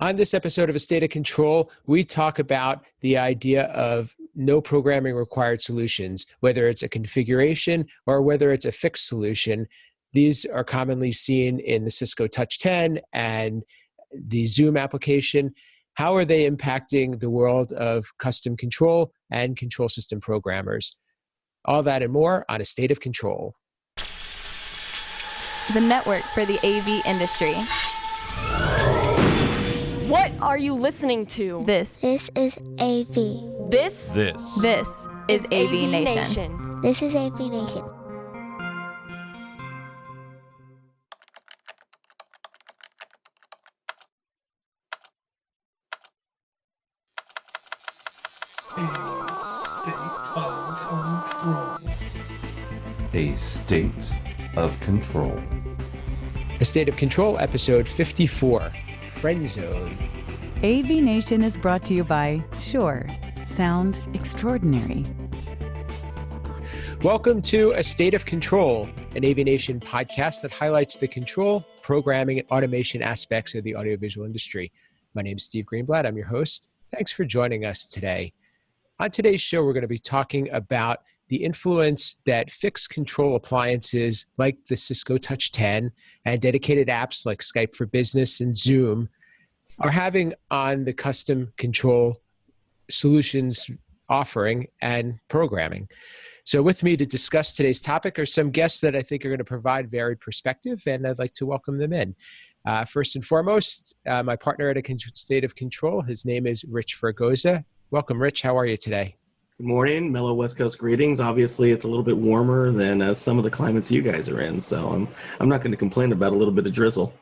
On this episode of A State of Control, we talk about the idea of no programming required solutions, whether it's a configuration or whether it's a fixed solution. These are commonly seen in the Cisco Touch 10 and the Zoom application. How are they impacting the world of custom control and control system programmers? All that and more on A State of Control. The network for the AV industry. What are you listening to? This is AV. This is AVNation. This is AVNation. A State of Control. A State of Control, episode 54, Friend Zone. AVNation is brought to you by Shure. Sound extraordinary. Welcome to A State of Control, an AVNation podcast that highlights the control, programming, and automation aspects of the audiovisual industry. My name is Steve Greenblatt. I'm your host. Thanks for joining us today. On today's show, we're going to be talking about the influence that fixed control appliances like the Cisco Touch 10 and dedicated apps like Skype for Business and Zoom are having on the custom control solutions offering and programming. So with me to discuss today's topic are some guests that I think are going to provide varied perspective, and I'd like to welcome them in. First and foremost, my partner at A State of Control, his name is Rich Fergoza. Welcome, Rich. How are you today? Good morning. Mellow West Coast greetings. Obviously, it's a little bit warmer than some of the climates you guys are in, so I'm not going to complain about a little bit of drizzle.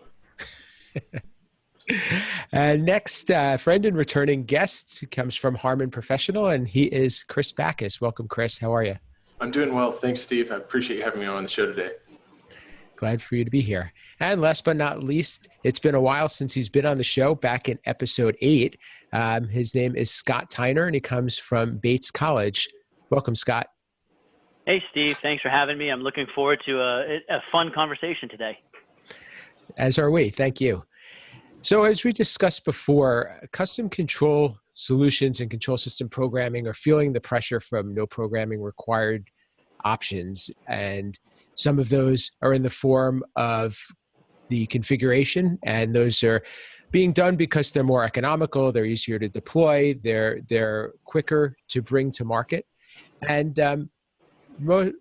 Next, friend and returning guest comes from Harman Professional, and he is Chris Backus. Welcome, Chris. How are you? I'm doing well. Thanks, Steve. I appreciate you having me on the show today. Glad for you to be here. And last but not least, it's been a while since he's been on the show, back in episode 8. His name is Scott Tyner, and he comes from Bates College. Welcome, Scott. Hey, Steve. Thanks for having me. I'm looking forward to a fun conversation today. As are we. Thank you. So as we discussed before, custom control solutions and control system programming are feeling the pressure from no programming required options. And some of those are in the form of the configuration, and those are being done because they're more economical, they're easier to deploy, they're quicker to bring to market. And more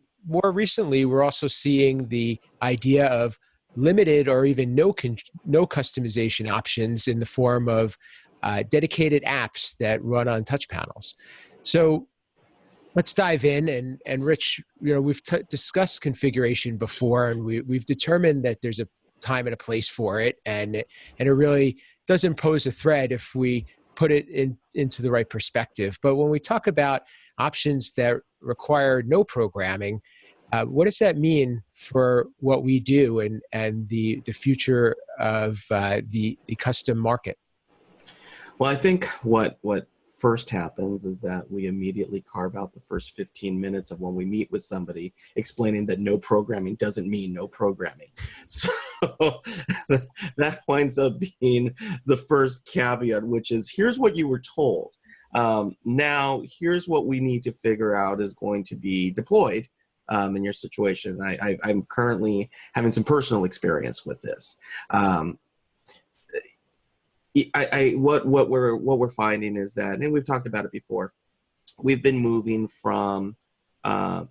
recently, we're also seeing the idea of limited or even no customization options in the form of dedicated apps that run on touch panels. So let's dive in. And Rich, we've discussed configuration before, and we've determined that there's a time and a place for it, and it really doesn't pose a threat if we put it into the right perspective. But when we talk about options that require no programming, what does that mean for what we do and the future of the custom market? Well, I think what first happens is that we immediately carve out the first 15 minutes of when we meet with somebody, explaining that no programming doesn't mean no programming. So that winds up being the first caveat, which is, here's what you were told. Now, here's what we need to figure out is going to be deployed in your situation. I'm currently having some personal experience with this. What we're finding is that, and we've talked about it before, we've been moving from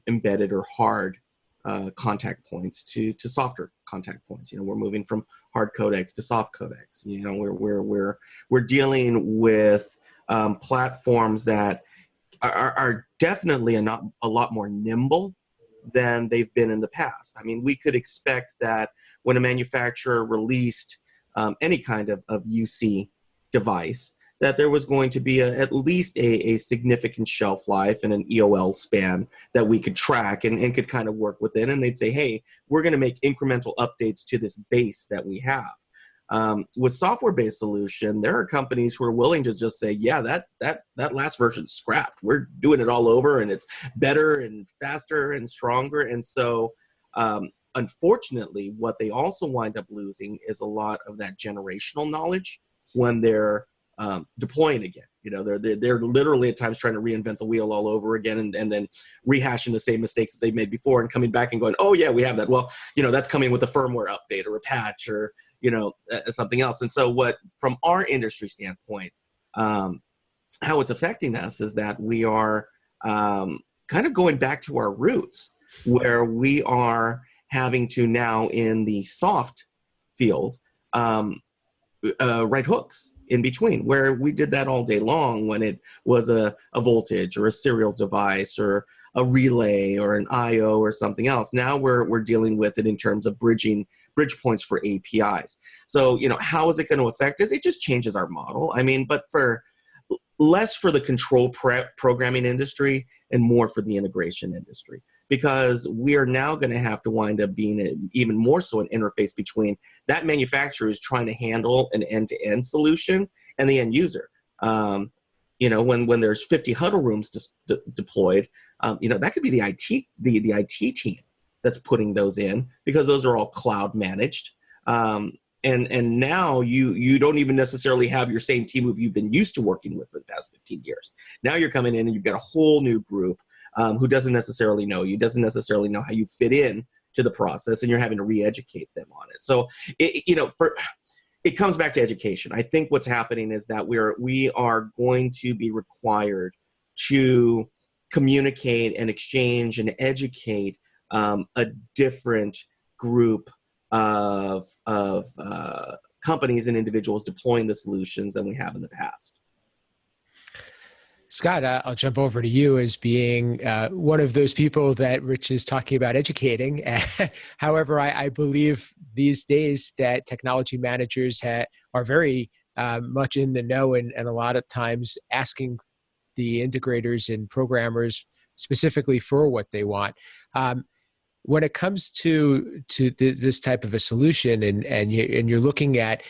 embedded or hard contact points to softer contact points. We're moving from hard codecs to soft codecs. We're dealing with platforms that are definitely a lot more nimble than they've been in the past. I mean, we could expect that when a manufacturer released any kind of UC device, that there was going to be at least a significant shelf life and an EOL span that we could track and could kind of work within. And they'd say, hey, we're going to make incremental updates to this base that we have. With software-based solution, there are companies who are willing to just say, yeah, that last version's scrapped. We're doing it all over, and it's better and faster and stronger. And so unfortunately, what they also wind up losing is a lot of that generational knowledge when they're deploying again. They're literally at times trying to reinvent the wheel all over again, and then rehashing the same mistakes that they made before and coming back and going, oh yeah, we have that. Well, that's coming with a firmware update or a patch or something else. And so what, from our industry standpoint, how it's affecting us is that we are kind of going back to our roots, where we are having to now in the soft field write hooks in between, where we did that all day long when it was a voltage or a serial device or a relay or an IO or something else. Now we're dealing with it in terms of bridge points for APIs. So, how is it going to affect us? It just changes our model. I mean, but for less for the control programming industry and more for the integration industry, because we are now going to have to wind up being even more so an interface between that manufacturer who's trying to handle an end-to-end solution and the end user. When there's 50 huddle rooms deployed, that could be the IT team that's putting those in, because those are all cloud managed. And now you don't even necessarily have your same team who you've been used to working with for the past 15 years. Now you're coming in and you've got a whole new group who doesn't necessarily know you, doesn't necessarily know how you fit in to the process, and you're having to re-educate them on it. So, it comes back to education. I think what's happening is that we are going to be required to communicate and exchange and educate a different group of companies and individuals deploying the solutions than we have in the past. Scott, I'll jump over to you as being one of those people that Rich is talking about educating. However, I believe these days that technology managers are very much in the know, and a lot of times asking the integrators and programmers specifically for what they want. When it comes to this type of a solution, and you're looking at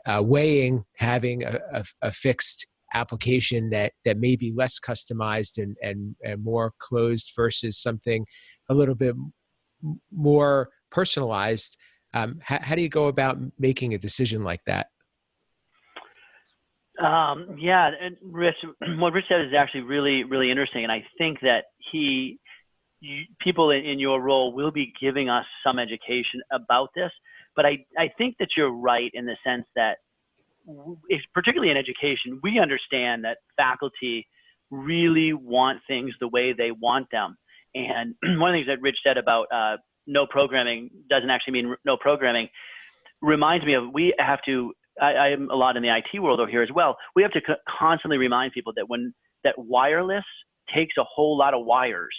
weighing having a fixed application that may be less customized and more closed versus something a little bit more personalized, how do you go about making a decision like that? Yeah, and Rich, what Rich said is actually really, really interesting, and I think that people in your role will be giving us some education about this, but I think that you're right in the sense that, particularly in education, we understand that faculty really want things the way they want them. And one of the things that Rich said about no programming doesn't actually mean no programming reminds me of, I'm a lot in the IT world over here as well. We have to constantly remind people that wireless takes a whole lot of wires.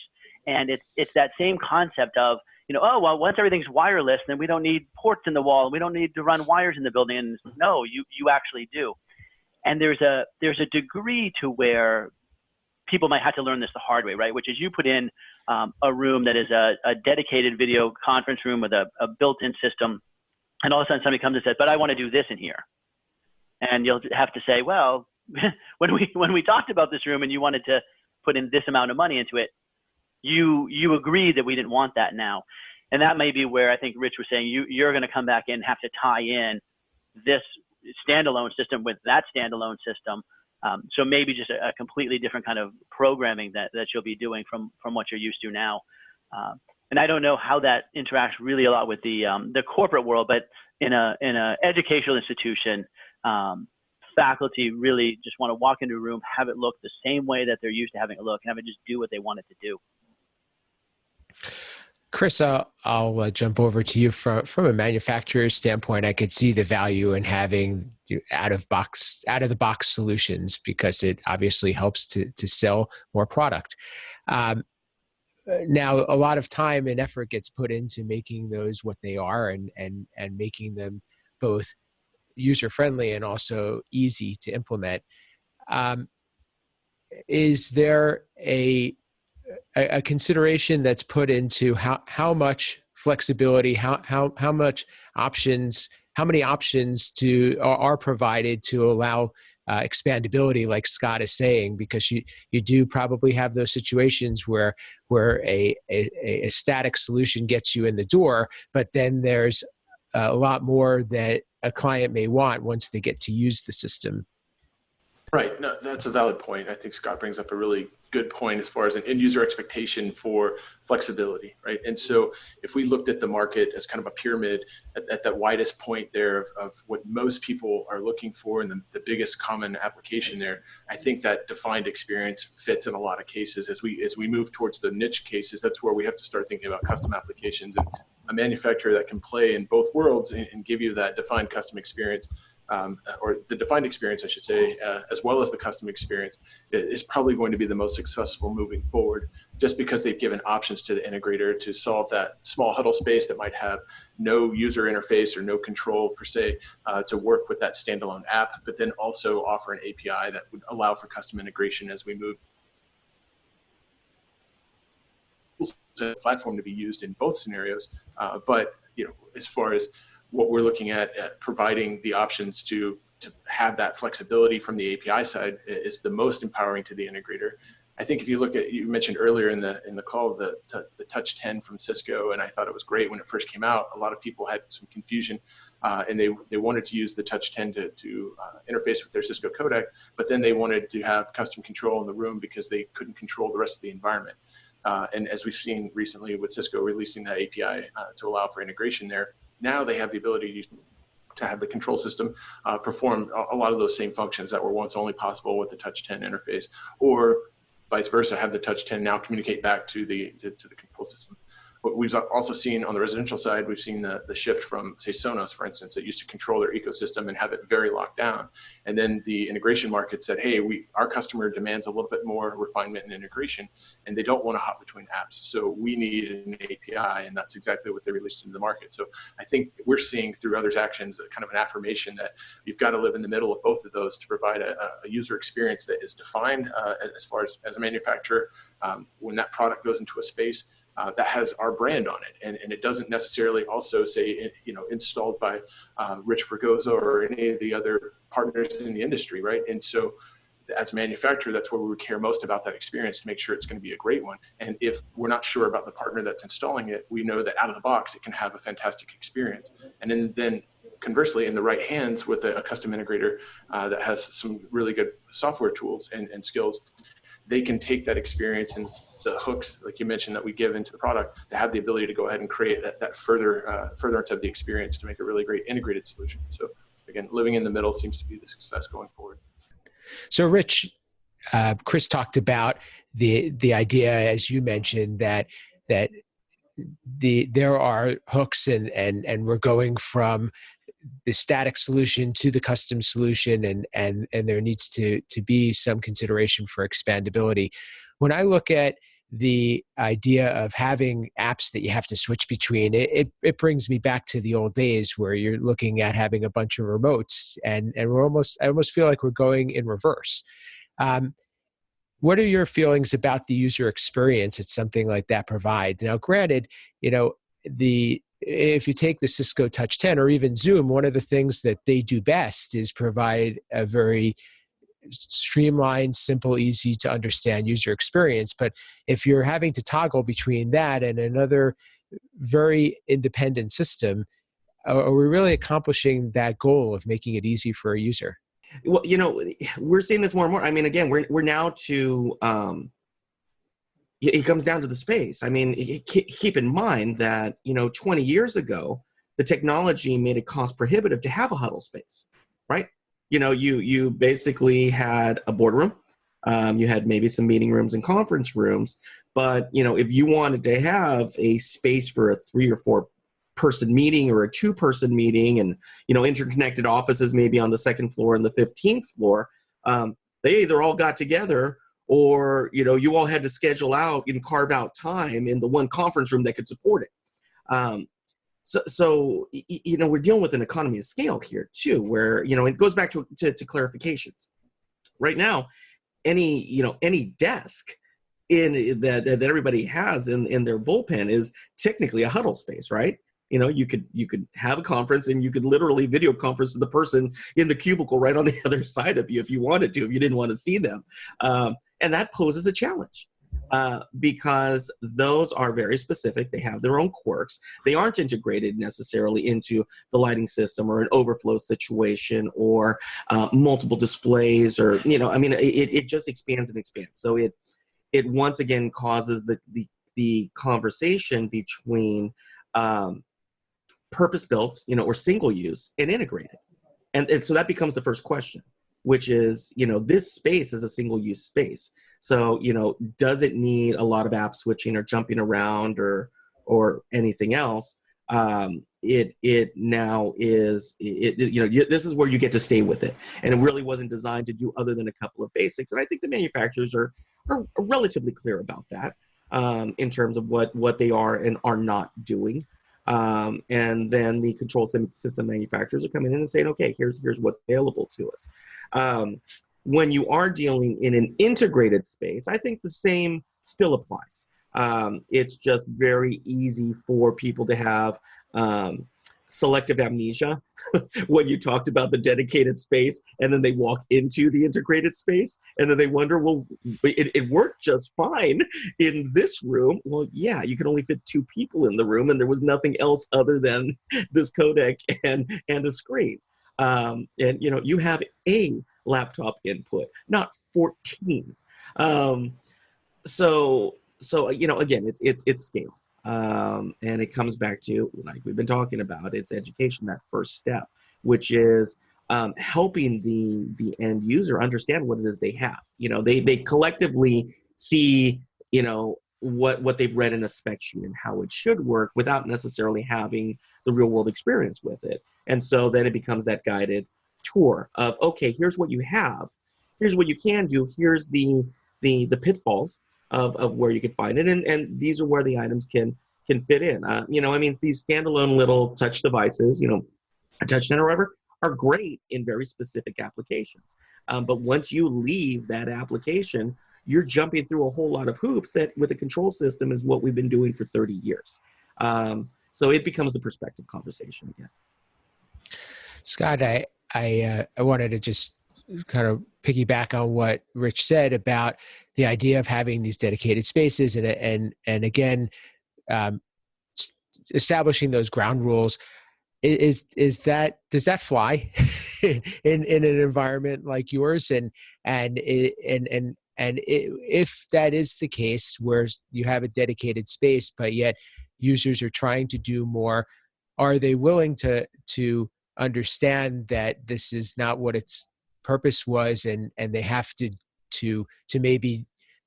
And it's that same concept of, once everything's wireless, then we don't need ports in the wall, and we don't need to run wires in the building. And no, you actually do. And there's a degree to where people might have to learn this the hard way, right? Which is, you put in a room that is a dedicated video conference room with a built-in system, and all of a sudden somebody comes and says, but I want to do this in here. And you'll have to say, well, when we talked about this room and you wanted to put in this amount of money into it, you agreed that we didn't want that now. And that may be where I think Rich was saying you're going to come back in and have to tie in this standalone system with that standalone system. So maybe just a completely different kind of programming that you'll be doing from what you're used to now. And I don't know how that interacts really a lot with the corporate world, but in a educational institution, faculty really just want to walk into a room, have it look the same way that they're used to having it look, and have it just do what they want it to do. Chris, I'll jump over to you from a manufacturer's standpoint. I could see the value in having out of the box solutions, because it obviously helps to sell more product. Now, a lot of time and effort gets put into making those what they are, and making them both user friendly and also easy to implement. Is there a consideration that's put into how much flexibility, how much options, how many options are provided to allow expandability, like Scott is saying, because you do probably have those situations where a static solution gets you in the door, but then there's a lot more that a client may want once they get to use the system. Right. No, that's a valid point. I think Scott brings up a really good point as far as an end user expectation for flexibility, right? And so if we looked at the market as kind of a pyramid at that widest point there of what most people are looking for and the biggest common application there, I think that defined experience fits in a lot of cases. As we move towards the niche cases, that's where we have to start thinking about custom applications and a manufacturer that can play in both worlds and give you that defined custom experience. Or the defined experience, I should say, as well as the custom experience, is probably going to be the most successful moving forward, just because they've given options to the integrator to solve that small huddle space that might have no user interface or no control per se, to work with that standalone app, but then also offer an API that would allow for custom integration as we move the platform to be used in both scenarios. But as far as what we're looking at providing the options to have that flexibility from the API side is the most empowering to the integrator. I think if you look at, you mentioned earlier in the call, the Touch 10 from Cisco, and I thought it was great when it first came out. A lot of people had some confusion, and they wanted to use the Touch 10 to interface with their Cisco codec, but then they wanted to have custom control in the room because they couldn't control the rest of the environment. And as we've seen recently with Cisco releasing that API to allow for integration there, now they have the ability to have the control system perform a lot of those same functions that were once only possible with the Touch 10 interface, or vice versa, have the Touch 10 now communicate back to the control system. What we've also seen on the residential side, we've seen the shift from, say, Sonos, for instance, that used to control their ecosystem and have it very locked down. And then the integration market said, hey, our customer demands a little bit more refinement and integration, and they don't want to hop between apps. So we need an API, and that's exactly what they released into the market. So I think we're seeing through others' actions kind of an affirmation that you've got to live in the middle of both of those to provide a user experience that is defined as far as a manufacturer. When that product goes into a space, that has our brand on it, and it doesn't necessarily also say, installed by Rich Fregoso or any of the other partners in the industry, right? And so, as a manufacturer, that's where we would care most about that experience to make sure it's going to be a great one. And if we're not sure about the partner that's installing it, we know that out of the box it can have a fantastic experience. And then conversely, in the right hands with a custom integrator that has some really good software tools and skills, they can take that experience and the hooks, like you mentioned, that we give into the product to have the ability to go ahead and create that furtherance of the experience to make a really great integrated solution. So again, living in the middle seems to be the success going forward. So Rich, Chris talked about the idea, as you mentioned, that there are hooks and we're going from the static solution to the custom solution, and there needs to be some consideration for expandability. When I look at the idea of having apps that you have to switch between, it brings me back to the old days where you're looking at having a bunch of remotes, and I almost feel like we're going in reverse. What are your feelings about the user experience that something like that provides? Now, granted, if you take the Cisco Touch 10 or even Zoom, one of the things that they do best is provide a very streamlined, simple, easy to understand user experience. But if you're having to toggle between that and another very independent system, are we really accomplishing that goal of making it easy for a user? Well, we're seeing this more and more. I mean, again, we're now to, it comes down to the space. I mean, keep in mind that, 20 years ago, the technology made it cost prohibitive to have a huddle space, right? You basically had a boardroom, you had maybe some meeting rooms and conference rooms, but, if you wanted to have a space for a 3 or 4 person meeting or a 2-person meeting and, interconnected offices maybe on the 2nd floor and the 15th floor, they either all got together or, you all had to schedule out and carve out time in the one conference room that could support it. So, we're dealing with an economy of scale here too, where, it goes back to clarifications. Right now, any desk that everybody has in their bullpen is technically a huddle space, right? You could have a conference and you could literally video conference to the person in the cubicle right on the other side of you if you wanted to, if you didn't want to see them. And that poses a challenge. because those are very specific. They have their own quirks. They aren't integrated necessarily into the lighting system or an overflow situation or multiple displays or, I mean, it just expands and expands. So it once again causes the conversation between purpose-built, or single use and integrated. And so that becomes the first question, which is, this space is a single use space. So, does it need a lot of app switching or jumping around or anything else? It now is, this is where you get to stay with it. And it really wasn't designed to do other than a couple of basics. And I think the manufacturers are relatively clear about that in terms of what they are and are not doing. And then the control system manufacturers are coming in and saying, okay, here's what's available to us. When you are dealing in an integrated space, I think the same still applies. It's just very easy for people to have selective amnesia when you talked about the dedicated space and then they walk into the integrated space and then they wonder, well, it worked just fine in this room. Well, yeah, you could only fit 2 people in the room and there was nothing else other than this codec and a screen. And you have a laptop input, not 14. So again, it's scale. And it comes back to, like we've been talking about, it's education, that first step, which is helping the end user understand what it is they have. They collectively see, what they've read in a spec sheet and how it should work without necessarily having the real world experience with it. And so then it becomes that guided tour of, okay, here's what you have, here's what you can do, here's the pitfalls of where you can find it, and these are where the items can fit in. These standalone little touch devices, a touch pen or whatever, are great in very specific applications. But once you leave that application, you're jumping through a whole lot of hoops that with a control system is what we've been doing for 30 years. So it becomes the perspective conversation again. Scott, I wanted to just kind of piggyback on what Rich said about the idea of having these dedicated spaces and again, establishing those ground rules. Does that fly in an environment like yours? If that is the case, where you have a dedicated space, but yet users are trying to do more, are they willing to understand that this is not what its purpose was, and they have to maybe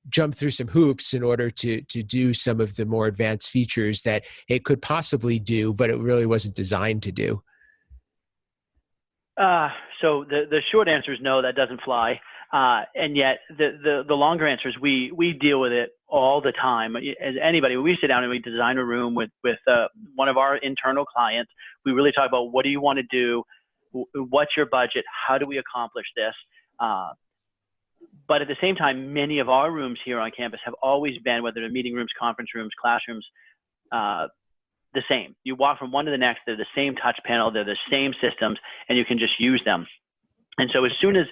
jump through some hoops in order to do some of the more advanced features that it could possibly do, but it really wasn't designed to do? So the short answer is no, that doesn't fly. And yet the longer answer is we deal with it all the time. As anybody, when we sit down and we design a room with one of our internal clients, we really talk about, what do you want to do? What's your budget? How do we accomplish this? But at the same time, many of our rooms here on campus have always been, whether they're meeting rooms, conference rooms, classrooms, the same. You walk from one to the next, they're the same touch panel, they're the same systems, and you can just use them. And so as soon as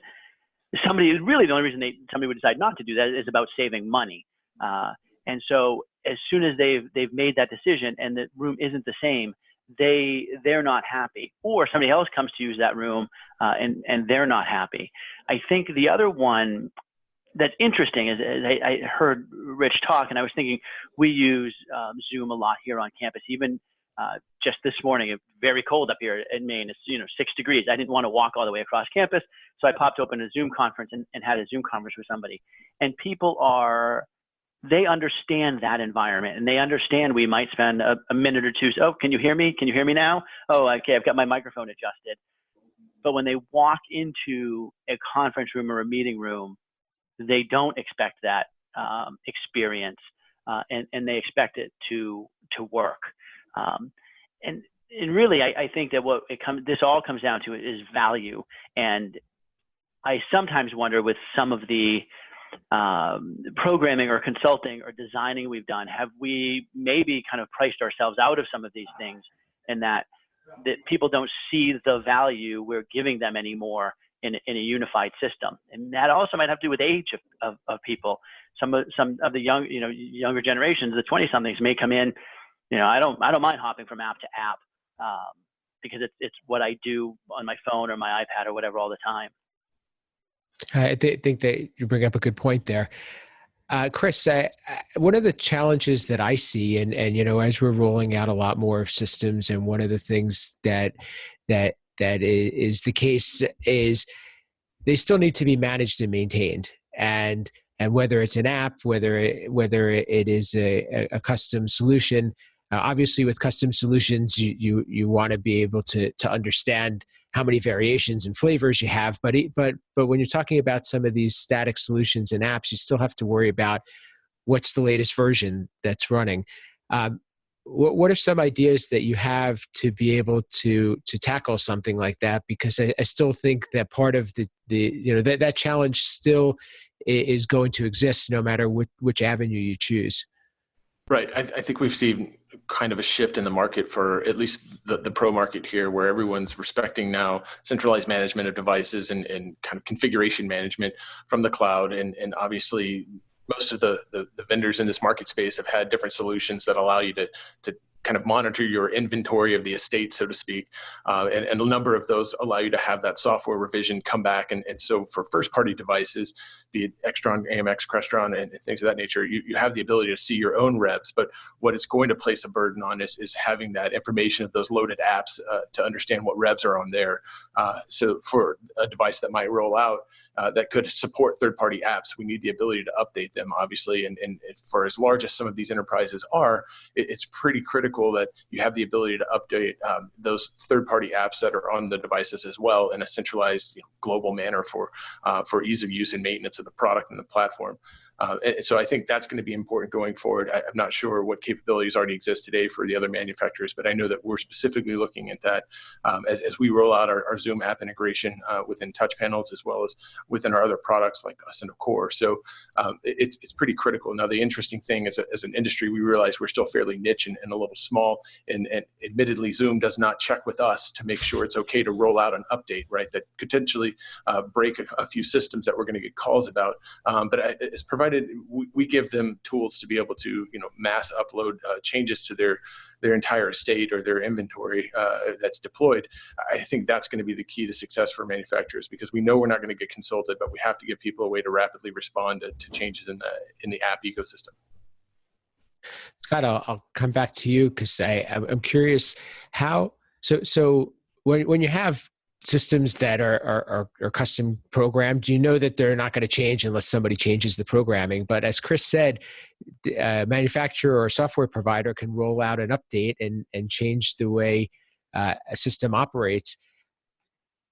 somebody, really the only reason somebody would decide not to do that is about saving money. And so as soon as they've made that decision and the room isn't the same, they're not happy, or somebody else comes to use that room and they're not happy. I think the other one that's interesting is I heard Rich talk, and I was thinking, we use Zoom a lot here on campus. Even just this morning, it's very cold up here in Maine. It's 6 degrees. I didn't want to walk all the way across campus, so I popped open a Zoom conference and had a Zoom conference with somebody. And people they understand that environment, and they understand we might spend a minute or two. So, oh, can you hear me? Can you hear me now? Oh, okay, I've got my microphone adjusted. But when they walk into a conference room or a meeting room, they don't expect that experience, and they expect it to work. And really, I think that this all comes down to is value. And I sometimes wonder, with some of the programming or consulting or designing we've done, have we maybe kind of priced ourselves out of some of these things, and that people don't see the value we're giving them anymore in a unified system. And that also might have to do with age of people. Some of the younger generations, the 20 somethings may come in, I don't mind hopping from app to app, because it's what I do on my phone or my iPad or whatever all the time. I think that you bring up a good point there. Chris, one of the challenges that I see, and as we're rolling out a lot more systems, and one of the things that is the case is they still need to be managed and maintained, and whether it's an app, whether it is a custom solution. Obviously, with custom solutions, you want to be able to understand how many variations and flavors you have. But when you're talking about some of these static solutions and apps, you still have to worry about what's the latest version that's running. What are some ideas that you have to be able to tackle something like that? Because I still think that part of that challenge still is going to exist no matter which avenue you choose. Right. I think we've seen kind of a shift in the market for at least the pro market here, where everyone's respecting now centralized management of devices and kind of configuration management from the cloud. And obviously, most of the vendors in this market space have had different solutions that allow you to kind of monitor your inventory of the estate, so to speak. And a number of those allow you to have that software revision come back. And so for first-party devices, be it Extron, AMX, Crestron, and things of that nature, you have the ability to see your own revs. But what it's going to place a burden on is having that information of those loaded apps to understand what revs are on there. So for a device that might roll out, that could support third-party apps, we need the ability to update them, obviously. And for as large as some of these enterprises are, it's pretty critical that you have the ability to update those third-party apps that are on the devices as well in a centralized, global manner for ease of use and maintenance of the product and the platform. And so I think that's going to be important going forward. I'm not sure what capabilities already exist today for the other manufacturers, but I know that we're specifically looking at that as we roll out our Zoom app integration within touch panels, as well as within our other products like Ascendo Core. So it's pretty critical. Now, the interesting thing is, as an industry, we realize we're still fairly niche and a little small. And admittedly, Zoom does not check with us to make sure it's okay to roll out an update, right, that could potentially break a few systems that we're going to get calls about. But it's provided we give them tools to be able to mass upload changes to their entire estate or their inventory that's deployed. I think that's going to be the key to success for manufacturers, because we know we're not going to get consulted, but we have to give people a way to rapidly respond to changes in the app ecosystem. Scott, I'll come back to you because I'm curious how. So when you have systems that are custom programmed, you know that they're not going to change unless somebody changes the programming. But as Chris said, a manufacturer or a software provider can roll out an update and change the way a system operates.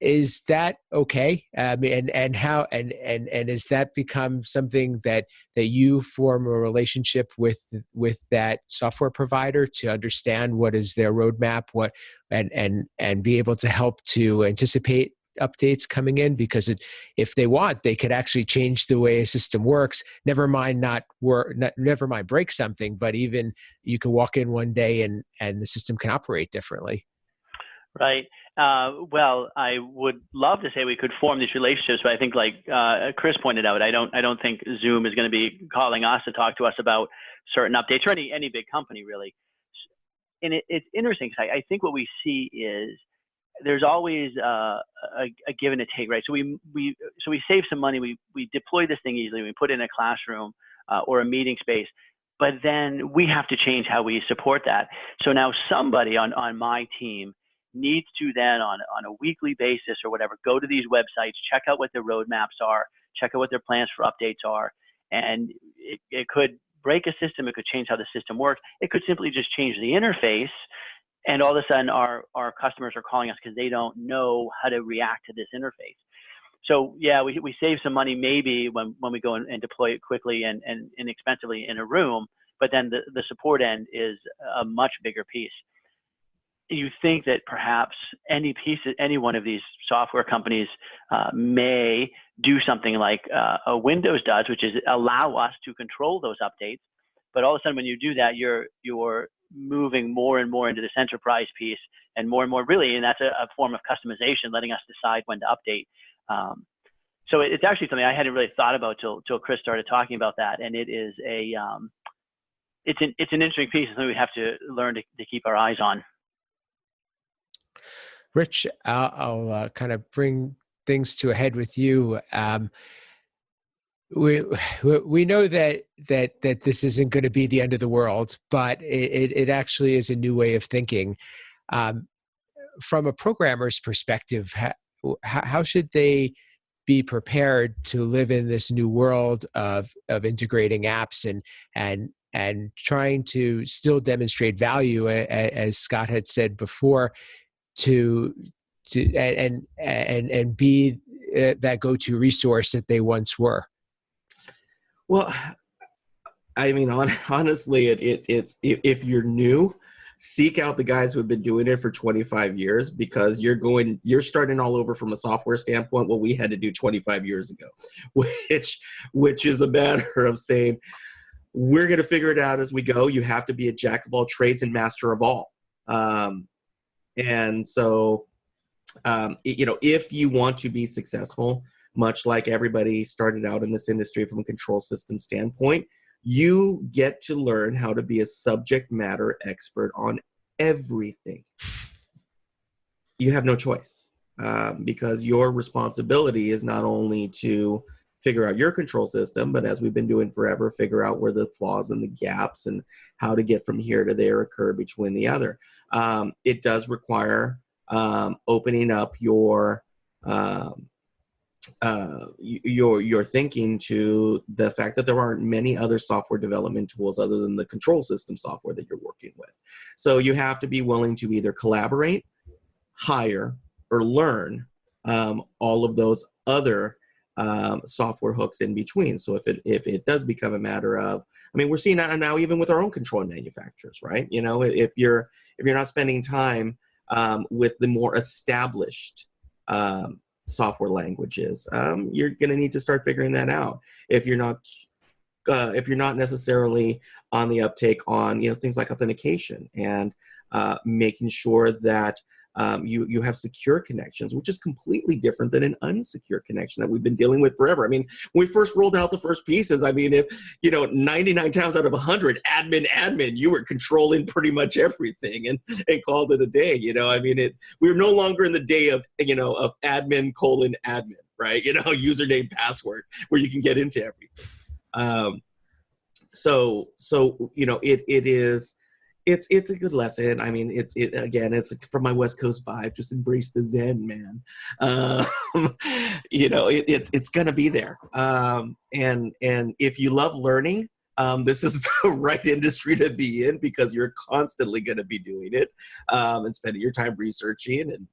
Is that okay? And how and has that become something that you form a relationship with that software provider to understand what is their roadmap, what and be able to help to anticipate updates coming in? Because if they want, they could actually change the way a system works. Never mind break something, but even you can walk in one day and the system can operate differently. Right. Well, I would love to say we could form these relationships, but I think, like Chris pointed out, I don't think Zoom is going to be calling us to talk to us about certain updates, or any big company really. And it's interesting because I think what we see is there's always a give and a take, right? So we save some money. We deploy this thing easily. We put it in a classroom or a meeting space, but then we have to change how we support that. So now somebody on my team needs to then on a weekly basis or whatever, go to these websites, check out what their roadmaps are, check out what their plans for updates are. And it could break a system. It could change how the system works. It could simply just change the interface. And all of a sudden our customers are calling us because they don't know how to react to this interface. So yeah, we save some money maybe when we go and deploy it quickly and inexpensively in a room, but then the support end is a much bigger piece. You think that perhaps any one of these software companies may do something like a Windows does, which is allow us to control those updates. But all of a sudden, when you do that, you're moving more and more into this enterprise piece, and more really, and that's a form of customization, letting us decide when to update. So it's actually something I hadn't really thought about till Chris started talking about that, and it is it's an interesting piece. It's something we have to learn to keep our eyes on. Rich, I'll kind of bring things to a head with you. We know that this isn't going to be the end of the world, but it actually is a new way of thinking. From a programmer's perspective, how should they be prepared to live in this new world of integrating apps and trying to still demonstrate value, as Scott had said before, to and be that go-to resource that they once were? Well, I mean, honestly, it's if you're new, seek out the guys who have been doing it for 25 years, because you're starting all over from a software standpoint, what we had to do 25 years ago, which is a matter of saying, we're going to figure it out as we go. You have to be a jack of all trades and master of all. And so, if you want to be successful, much like everybody started out in this industry from a control system standpoint, you get to learn how to be a subject matter expert on everything. You have no choice, because your responsibility is not only to figure out your control system, but as we've been doing forever, figure out where the flaws and the gaps and how to get from here to there occur between the other. It does require opening up your thinking to the fact that there aren't many other software development tools other than the control system software that you're working with. So you have to be willing to either collaborate, hire, or learn all of those other software hooks in between. So if it does become a matter of, I mean, we're seeing that now even with our own control manufacturers, right? If you're not spending time with the more established software languages, you're going to need to start figuring that out. If you're not necessarily on the uptake on things like authentication and making sure that you have secure connections, which is completely different than an unsecure connection that we've been dealing with forever. I mean, when we first rolled out the first pieces, I mean, if 99 times out of 100, admin, you were controlling pretty much everything and called it a day. I mean, we're no longer in the day of of admin : admin, right? Username, password, where you can get into everything. So it is. It's a good lesson. I mean, it's from my West Coast vibe. Just embrace the Zen, man. It's gonna be there. And if you love learning, this is the right industry to be in, because you're constantly gonna be doing it and spending your time researching and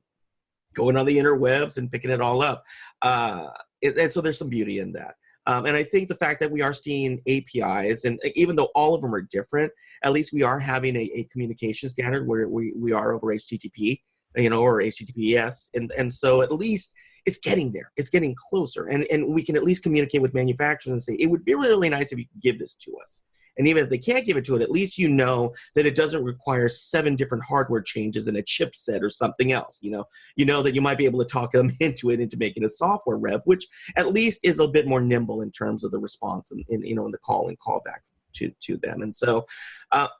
going on the interwebs and picking it all up. And so there's some beauty in that. And I think the fact that we are seeing APIs, and even though all of them are different, at least we are having a communication standard where we are over HTTP, or HTTPS. And so at least it's getting there. It's getting closer. And we can at least communicate with manufacturers and say, it would be really nice if you could give this to us. And even if they can't give it to it, at least that it doesn't require 7 different hardware changes in a chipset or something else. That you might be able to talk them into making a software rev, which at least is a bit more nimble in terms of the response and in the call and callback to them. And so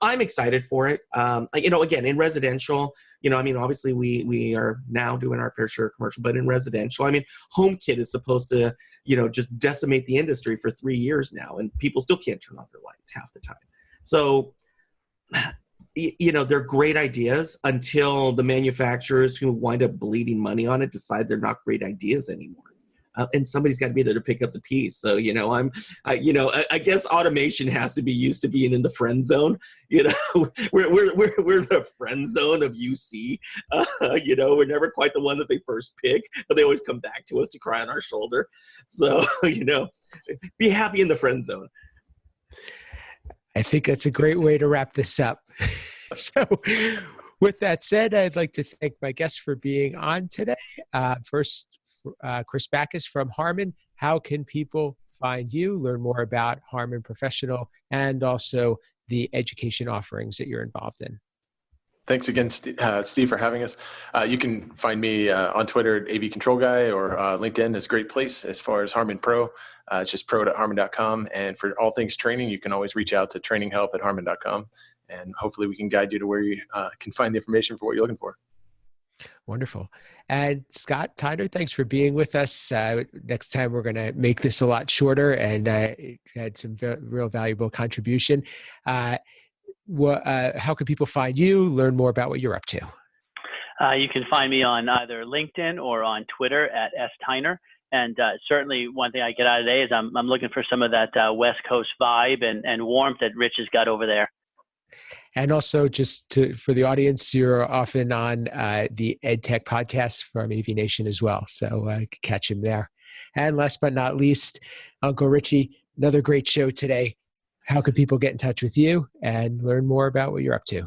I'm excited for it. Again, in residential, obviously we are now doing our fair share of commercial, but in residential, I mean, HomeKit is supposed to, just decimate the industry for 3 years now, and people still can't turn on their lights half the time. So, they're great ideas until the manufacturers who wind up bleeding money on it decide they're not great ideas anymore. And somebody's got to be there to pick up the piece. So, I guess automation has to be used to being in the friend zone. We're the friend zone of UC. We're never quite the one that they first pick, but they always come back to us to cry on our shoulder. So, be happy in the friend zone. I think that's a great way to wrap this up. So, with that said, I'd like to thank my guests for being on today. First, Chris Backus from Harman. How can people find you, learn more about Harman Professional, and also the education offerings that you're involved in? Thanks again, Steve, for having us. You can find me on Twitter at AV Control Guy, or LinkedIn is a great place as far as Harman Pro. It's just pro.harman.com. And for all things training, you can always reach out to traininghelp@harman.com. And hopefully we can guide you to where you can find the information for what you're looking for. Wonderful. And Scott Tyner, thanks for being with us. Next time we're going to make this a lot shorter, and had some real valuable contribution. How can people find you, learn more about what you're up to? You can find me on either LinkedIn or on Twitter at @Tyner. And certainly one thing I get out of today is I'm looking for some of that West Coast vibe and warmth that Rich has got over there. And also, for the audience, you're often on the EdTech podcast from AVNation as well. So catch him there. And last but not least, Uncle Richie, another great show today. How can people get in touch with you and learn more about what you're up to?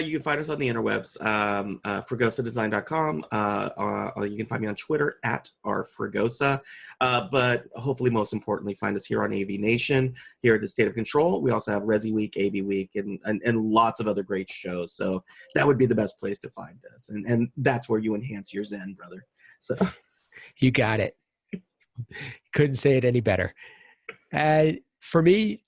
You can find us on the interwebs, fregosadesign.com. You can find me on Twitter at @rfregosa. But hopefully, most importantly, find us here on AVNation, here at the State of Control. We also have Resi Week, AV Week, and lots of other great shows. So that would be the best place to find us. And that's where you enhance your Zen, brother. So you got it. Couldn't say it any better. For me,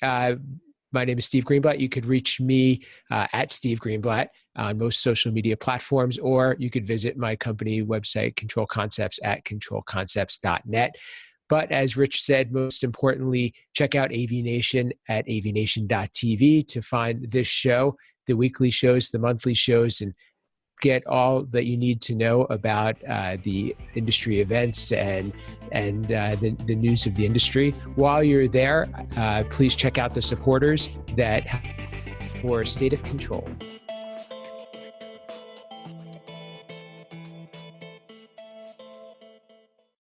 my name is Steve Greenblatt. You could reach me at Steve Greenblatt on most social media platforms, or you could visit my company website, Control Concepts, at controlconcepts.net. But as Rich said, most importantly, check out AVNation at avnation.tv to find this show, the weekly shows, the monthly shows, and get all that you need to know about the industry events and the news of the industry. While you're there, please check out the supporters for State of Control.